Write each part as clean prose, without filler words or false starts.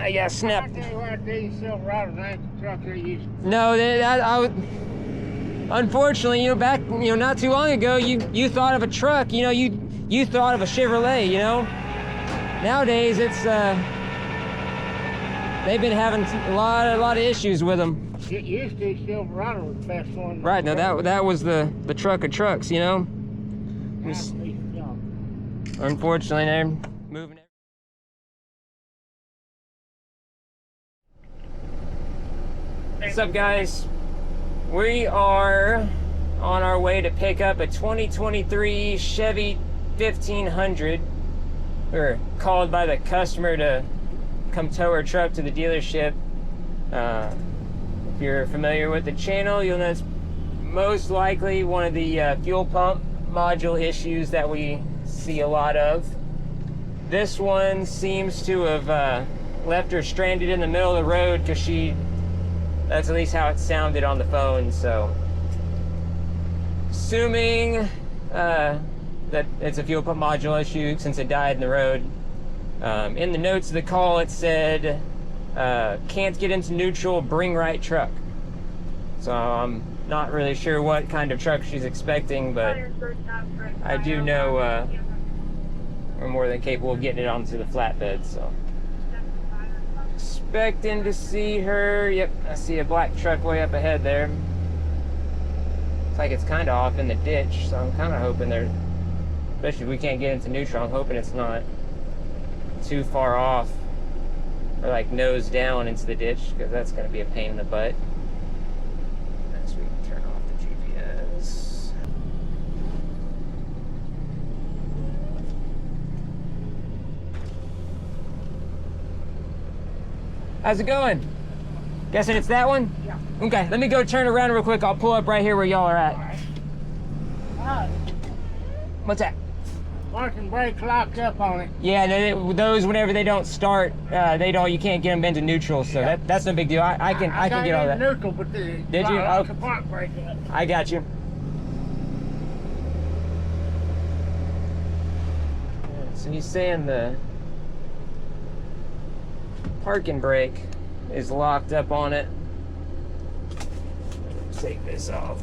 I got snapped. I tell you what, these Silverados ain't the truck they used to. No, unfortunately, you know, back, you know, not too long ago, you thought of a truck, you know, you thought of a Chevrolet, you know. Nowadays, it's they've been having a lot of issues with them. It used to be Silverado was the best one. Right, now that was the truck of trucks, you know. Unfortunately, they're moving. What's up, guys? We are on our way to pick up a 2023 Chevy 1500. We were called by the customer to come tow her truck to the dealership. If you're familiar with the channel, you'll know it's most likely one of the fuel pump module issues that we see a lot of. This one seems to have left her stranded in the middle of the road because that's at least how it sounded on the phone. So assuming that it's a fuel pump module issue since it died in the road. In the notes of the call it said can't get into neutral, bring right truck. So I'm not really sure what kind of truck she's expecting, but I do know we're more than capable of getting it onto the flatbed. So expecting to see her. Yep, I see a black truck way up ahead there. Looks like it's kind of off in the ditch, so I'm kind of hoping they're, especially if we can't get into neutral, I'm hoping it's not too far off or like nose down into the ditch, because that's going to be a pain in the butt. Next we can turn off the GPS. How's it going? Guessing it's that one? Yeah. Okay, let me go turn around real quick. I'll pull up right here where y'all are at. All right. What's that? Parking brake locked up on it. Yeah, those whenever they don't start, you can't get them into neutral, so Yeah. that's no big deal. I can get all that. Neutral, but the Did you? Oh. The park brake up. I got you. So he's saying the parking brake is locked up on it. Take this off.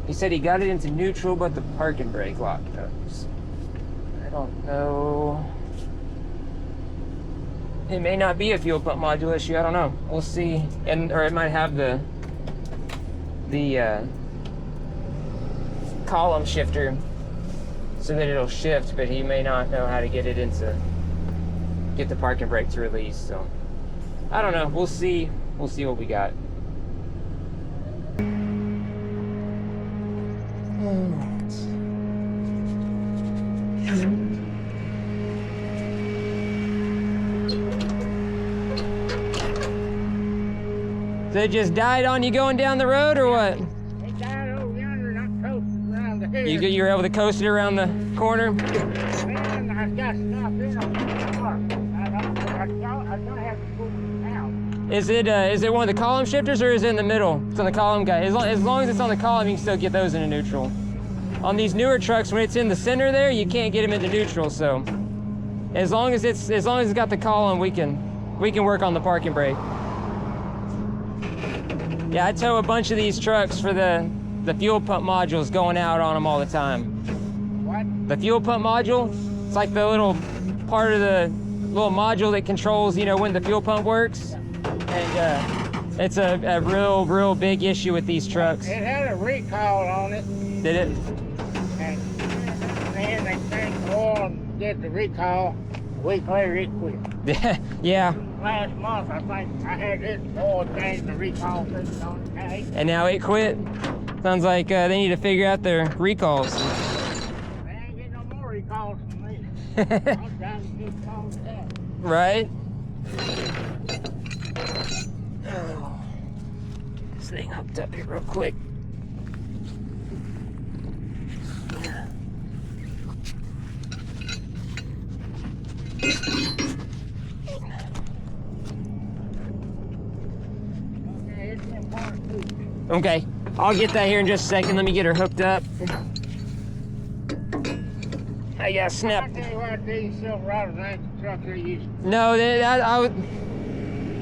He said he got it into neutral, but the parking brake locked up. I don't know. It may not be a fuel pump module issue. I don't know. We'll see. Or it might have the column shifter so that it'll shift, but he may not know how to get the parking brake to release. So I don't know. We'll see. We'll see what we got. So it just died on you going down the road, or what? It died over yonder, and I coasted around the hill. You were able to coast it around the corner? Man, I got stopped in on the park. I don't have to pull it out. Is it one of the column shifters, or is it in the middle? It's on the column guy. As long as it's on the column, you can still get those into neutral. On these newer trucks, when it's in the center there, you can't get them into neutral. So as long as it's got the column, we can work on the parking brake. Yeah, I tow a bunch of these trucks for the fuel pump modules going out on them all the time. What? The fuel pump module, it's like the little part of the little module that controls, you know, when the fuel pump works. And it's a real big issue with these trucks. It had a recall on it. Did it? And then they changed the oil and did the recall. A week later, it quit. Yeah. Last month, I think I had this oil change the recall thing on it. Hey, And now it quit. Sounds like they need to figure out their recalls. they ain't getting no more recalls from me. I'm trying to get calls out. Right? Oh. This thing hooked up here real quick. Okay, I'll get that here in just a second. Let me get her hooked up. I got I snapped. tell you what, these Silverados ain't the trucks they used to. No, I would.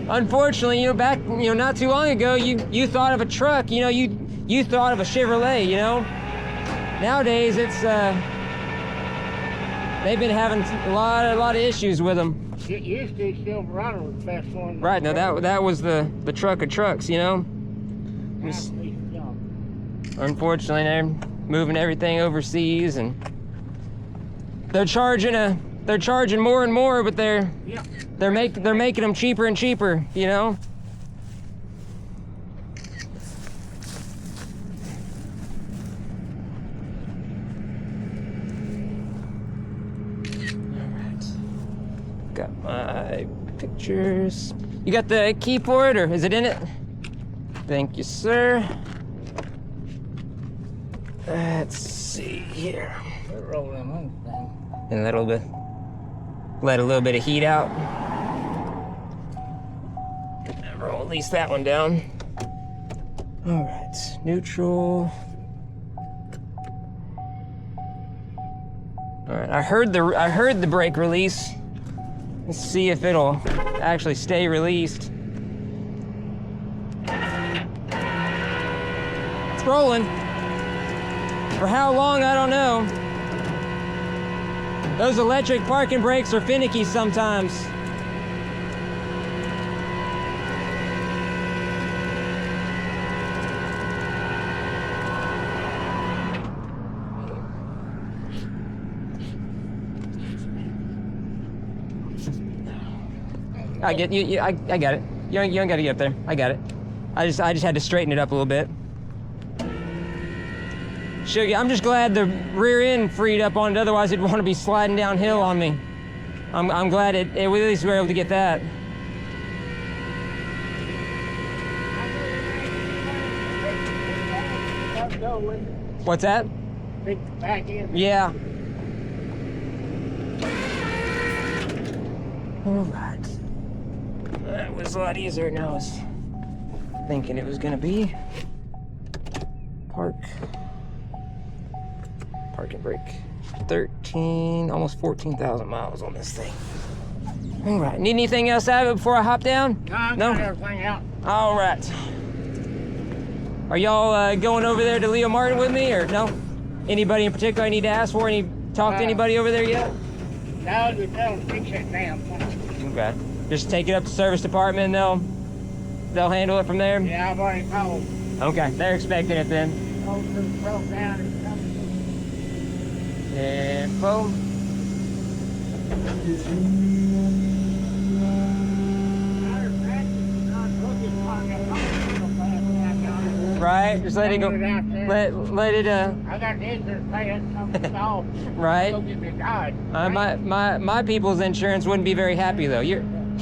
Unfortunately, back, not too long ago, you thought of a truck, you thought of a Chevrolet, Nowadays, it's they've been having a lot of issues with them. It used to be Silverado was the best one. Right, no, that was the truck of trucks, Now it's junk. Unfortunately, they're moving everything overseas, and they're charging more and more, but they're making them cheaper and cheaper, Got my pictures. You got the key for it, or is it in it? Thank you, sir. Let's see here. They're rolling on thing. And let a little bit of heat out. Roll at least that one down. All right, neutral. All right, I heard the brake release. Let's see if it'll actually stay released. It's rolling. For how long, I don't know. Those electric parking brakes are finicky sometimes. I get you. I got it. You don't got to get up there. I got it. I just had to straighten it up a little bit. Sugar, I'm just glad the rear end freed up on it. Otherwise, it'd want to be sliding downhill on me. I'm glad at least we were able to get that. What's that? Big back end. Yeah. All right. That was a lot easier than I was thinking it was gonna be. Park and brake. 13, almost 14,000 miles on this thing. All right, need anything else out of it before I hop down? No, got everything out. All right. Are y'all going over there to Leo Martin with me, or no? Anybody in particular I need to ask for? Talk to anybody over there yet? No, you tell them to fix that damn thing. Okay. Just take it up to the service department and they'll handle it from there? Yeah, I've already called. Okay, they're expecting it then. Those two broke down and coming. Info. Right, just let it go. Let it I got the insurance paying something off. Right. Go get me died. My people's insurance wouldn't be very happy though. we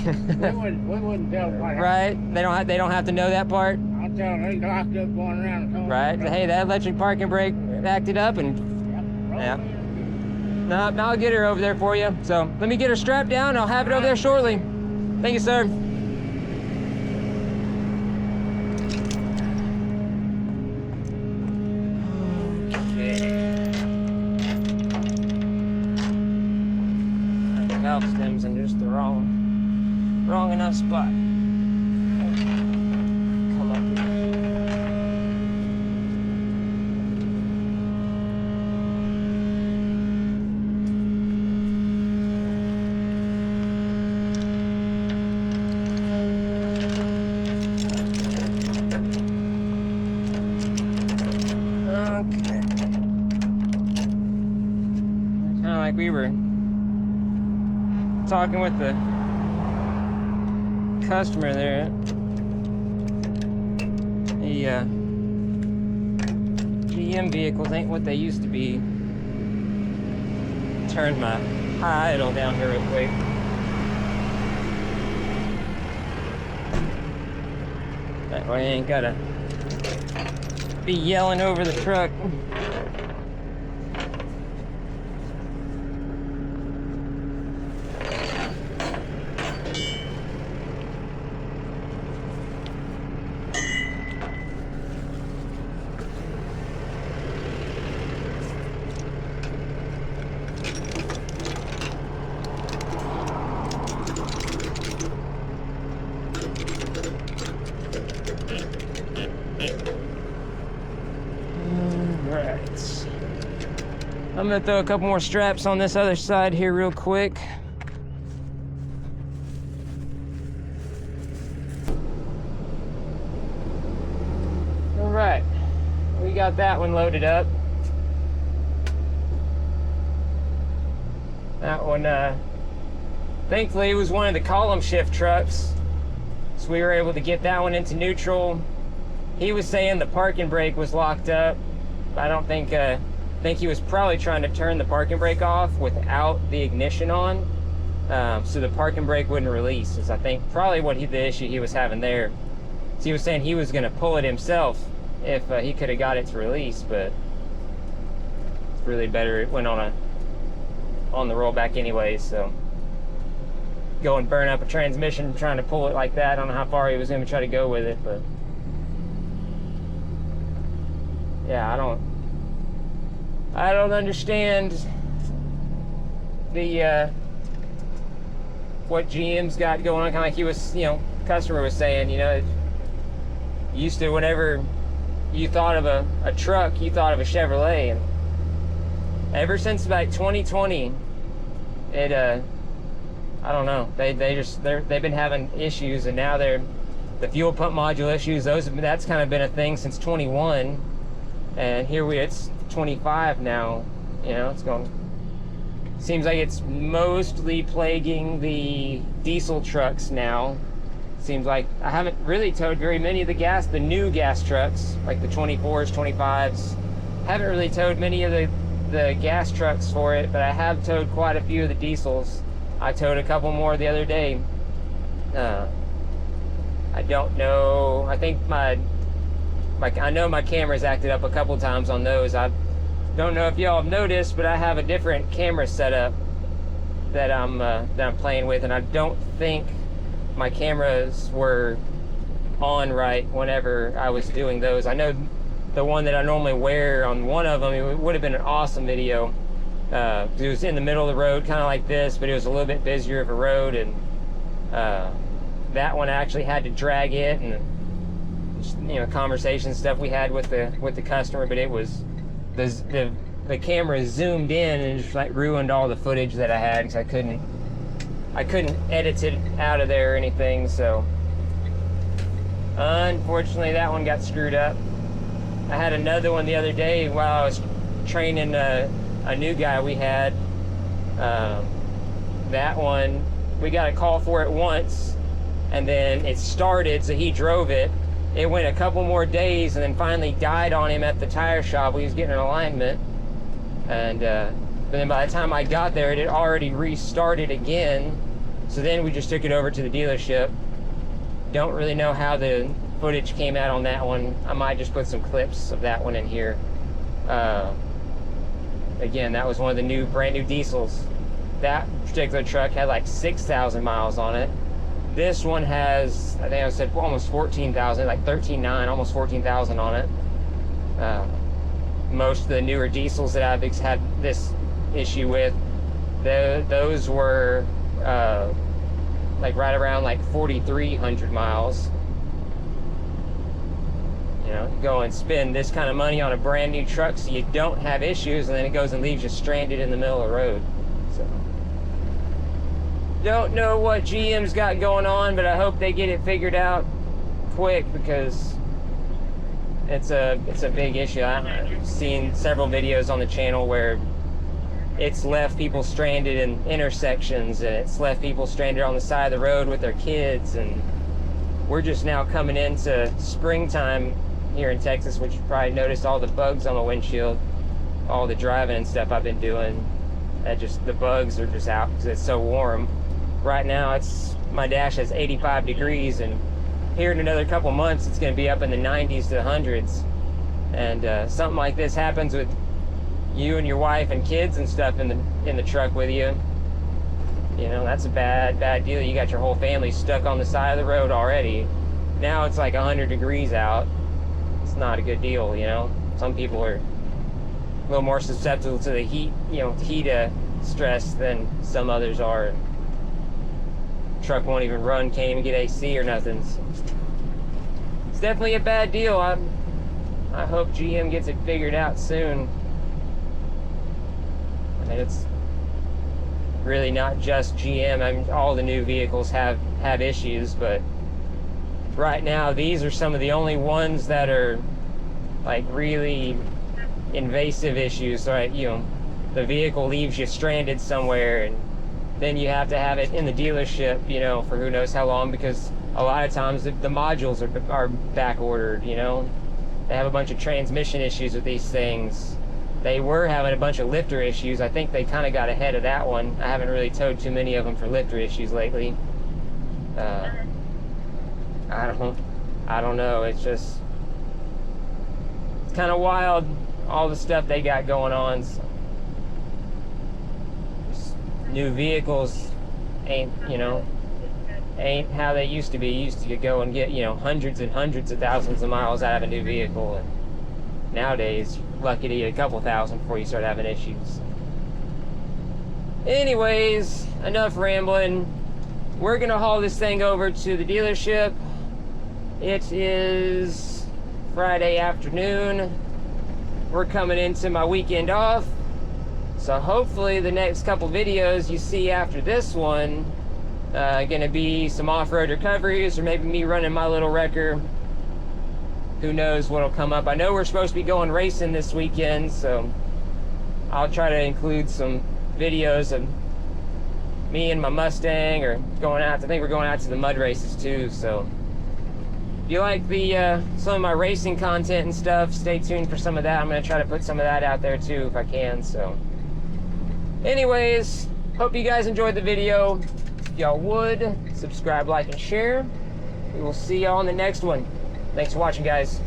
wouldn't tell them what Right? They don't have to know that part. I'll tell them they locked up going around the corner. Right? Hey, that electric parking brake acted up and yeah. No, I'll get her over there for you. So let me get her strapped down. I'll have it over there shortly. Thank you, sir. Valve stems in just the wrong enough spot. Come up here. Okay. Kind of like we were talking with the customer there. The GM vehicles ain't what they used to be. Turn my high idle down here real quick. That way I ain't gotta be yelling over the truck. I'm gonna throw a couple more straps on this other side here real quick. All right, we got that one loaded up. That one, thankfully it was one of the column shift trucks, so we were able to get that one into neutral. He was saying the parking brake was locked up. I don't think, think he was probably trying to turn the parking brake off without the ignition on, so the parking brake wouldn't release, is I think probably what the issue he was having there. So he was saying he was gonna pull it himself if he could have got it to release, but it's really better it went on the rollback anyways. So go and burn up a transmission trying to pull it like that. I don't know how far he was gonna try to go with it, but yeah, I don't understand the what GM's got going on. Kind of like he was, customer was saying, used to, whenever you thought of a truck, you thought of a Chevrolet, and ever since about 2020, it I don't know, they've been having issues, and now the fuel pump module issues, that's kind of been a thing since 21, and here it's 25 now. Seems like it's mostly plaguing the diesel trucks now. Seems like I haven't really towed very many of the new gas trucks, like the 24s, 25s. Haven't really towed many of the gas trucks for it, but I have towed quite a few of the diesels. I towed a couple more the other day. I don't know, I think I know my camera's acted up a couple times on those. I don't know if y'all have noticed, but I have a different camera setup that I'm playing with, and I don't think my cameras were on right whenever I was doing those. I know the one that I normally wear on one of them, it would have been an awesome video. It was in the middle of the road, kind of like this, but it was a little bit busier of a road, and that one I actually had to drag it, and conversation stuff we had with the customer, but it was the camera zoomed in and just like ruined all the footage that I had, because I couldn't edit it out of there or anything. So unfortunately that one got screwed up. I had another one the other day while I was training a new guy we had. That one, we got a call for it once, and then it started, so he drove it. It went a couple more days, and then finally died on him at the tire shop. He was getting an alignment, and but then by the time I got there, it had already restarted again. So then we just took it over to the dealership. Don't really know how the footage came out on that one. I might just put some clips of that one in here. Again, that was one of the brand new diesels. That particular truck had like 6,000 miles on it. This one has, I think I said almost 14,000, like 13.9, almost 14,000 on it. Most of the newer diesels that I've had this issue with, those were like right around like 4,300 miles. Go and spend this kind of money on a brand new truck so you don't have issues, and then it goes and leaves you stranded in the middle of the road. So don't know what GM's got going on, but I hope they get it figured out quick, because it's a big issue. I've seen several videos on the channel where it's left people stranded in intersections, and it's left people stranded on the side of the road with their kids, and we're just now coming into springtime here in Texas, which you probably noticed all the bugs on the windshield, all the driving and stuff I've been doing. The bugs are just out because it's so warm. Right now, my dash has 85 degrees, and here in another couple months, it's going to be up in the 90s to the hundreds. And something like this happens with you and your wife and kids and stuff in the truck with you. That's a bad deal. You got your whole family stuck on the side of the road already. Now it's like 100 degrees out. It's not a good deal. Some people are a little more susceptible to the heat, heat stress than some others are. Truck won't even run, can't even get AC or nothing. So it's definitely a bad deal. I hope GM gets it figured out soon. And it's really not just GM. I mean, all the new vehicles have issues, but right now these are some of the only ones that are like really invasive issues. Right, you know, the vehicle leaves you stranded somewhere, and then you have to have it in the dealership, you know, for who knows how long, because a lot of times the modules are back ordered. You know, they have a bunch of transmission issues with these things. They were having a bunch of lifter issues. I think they kind of got ahead of that one. I haven't really towed too many of them for lifter issues lately. I don't know. It's just, it's kind of wild, all the stuff they got going on. So, new vehicles ain't how they used to be. You used to go and get, you know, hundreds and hundreds of thousands of miles out of a new vehicle, and nowadays you're lucky to get a couple thousand before you start having issues. Anyways, enough rambling. We're gonna haul this thing over to the dealership. It is Friday afternoon. We're coming into my weekend off, so hopefully the next couple videos you see after this one gonna be some off-road recoveries, or maybe me running my little wrecker. Who knows what'll come up. I know we're supposed to be going racing this weekend, so I'll try to include some videos of me and my Mustang, or going out. I think we're going out to the mud races too, so if you like the some of my racing content and stuff, stay tuned for some of that. I'm going to try to put some of that out there too if I can. So anyways, hope you guys enjoyed the video. If y'all would, subscribe, like, and share. We will see y'all in the next one. Thanks for watching, guys.